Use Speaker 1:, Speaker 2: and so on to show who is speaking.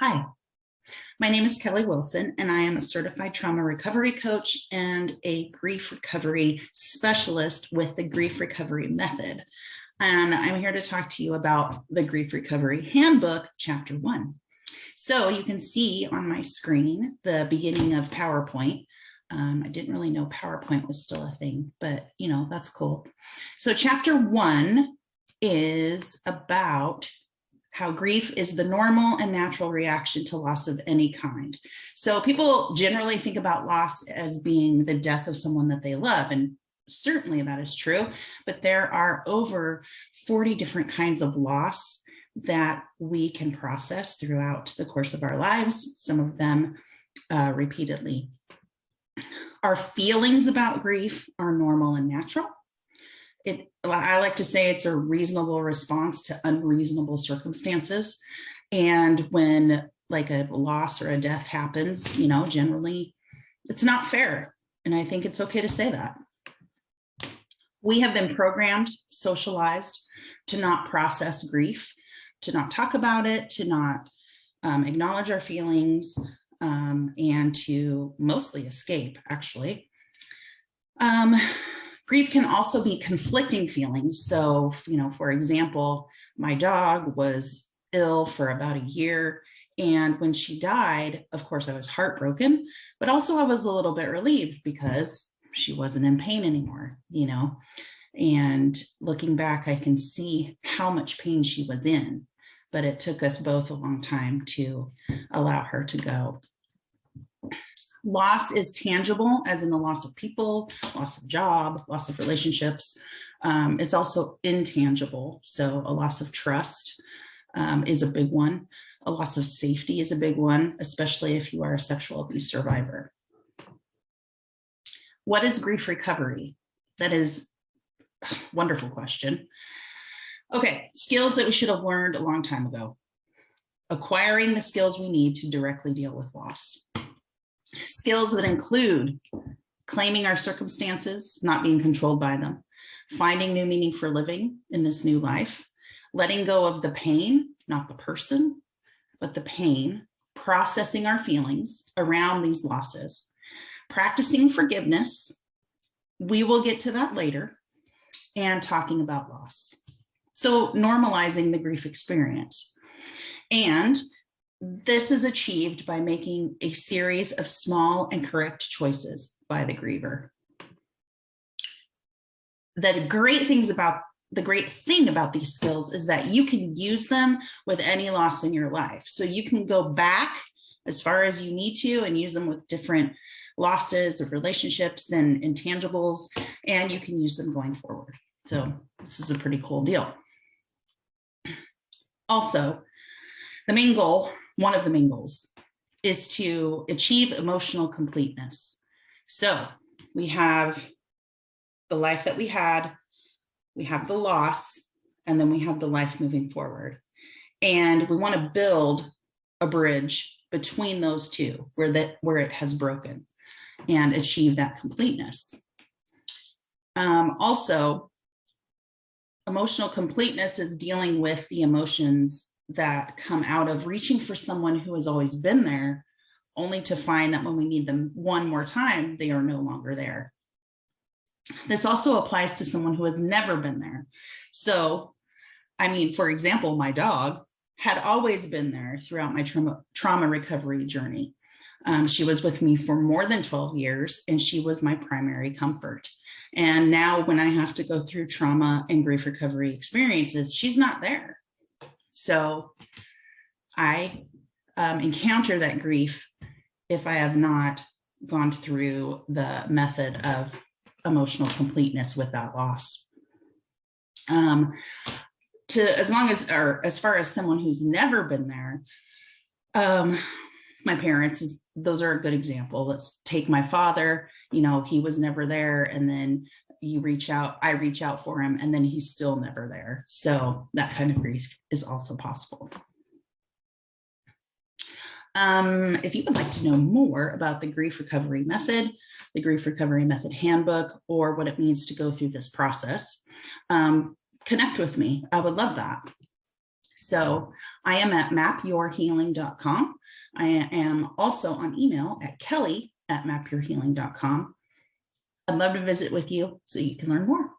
Speaker 1: Hi, my name is Kelly Wilson, and I am a certified trauma recovery coach and a grief recovery specialist with the Grief Recovery Method. And I'm here to talk to you about the Grief Recovery Handbook, Chapter 1. So you can see on my screen the beginning of PowerPoint. I didn't really know PowerPoint was still a thing, but that's cool. So Chapter 1 is about how grief is the normal and natural reaction to loss of any kind. So people generally think about loss as being the death of someone that they love, and certainly that is true, but there are over 40 different kinds of loss that we can process throughout the course of our lives, some of them repeatedly. Our feelings about grief are normal and natural. I like to say it's a reasonable response to unreasonable circumstances. And when like a loss or a death happens, generally it's not fair. And I think it's okay to say that. We have been programmed, socialized to not process grief, to not talk about it, to not acknowledge our feelings, and to mostly escape, actually. Grief can also be conflicting feelings. So, for example, my dog was ill for about a year. And when she died, of course, I was heartbroken, but also I was a little bit relieved because she wasn't in pain anymore, And looking back, I can see how much pain she was in, but it took us both a long time to allow her to go. Loss is tangible, as in the loss of people, loss of job, loss of relationships. It's also intangible. So a loss of trust is a big one. A loss of safety is a big one, especially if you are a sexual abuse survivor. What is grief recovery? That is a wonderful question. Okay, skills that we should have learned a long time ago. Acquiring the skills we need to directly deal with loss. Skills that include claiming our circumstances, not being controlled by them, finding new meaning for living in this new life, letting go of the pain, not the person, but the pain, processing our feelings around these losses, practicing forgiveness, we will get to that later, and talking about loss. So normalizing the grief experience. And this is achieved by making a series of small and correct choices by the griever. The great thing about these skills is that you can use them with any loss in your life. So you can go back as far as you need to and use them with different losses of relationships and intangibles, and you can use them going forward. So this is a pretty cool deal. Also, one of the main goals is to achieve emotional completeness. So we have the life that we had, we have the loss, and then we have the life moving forward. And we want to build a bridge between those two where it has broken and achieve that completeness. Also, emotional completeness is dealing with the emotions that come out of reaching for someone who has always been there, only to find that when we need them one more time, they are no longer there. This also applies to someone who has never been there. So, for example, my dog had always been there throughout my trauma recovery journey. She was with me for more than 12 years, and she was my primary comfort. And now when I have to go through trauma and grief recovery experiences, she's not there. So I encounter that grief if I have not gone through the method of emotional completeness with that loss. As far as someone who's never been there, my parents, those are a good example. Let's take my father, he was never there, and then I reach out for him, and then he's still never there. So that kind of grief is also possible. If you would like to know more about the Grief Recovery Method, the Grief Recovery Method Handbook, or what it means to go through this process, connect with me. I would love that. So I am at mapyourhealing.com. I am also on email at kelly@mapyourhealing.com. I'd love to visit with you so you can learn more.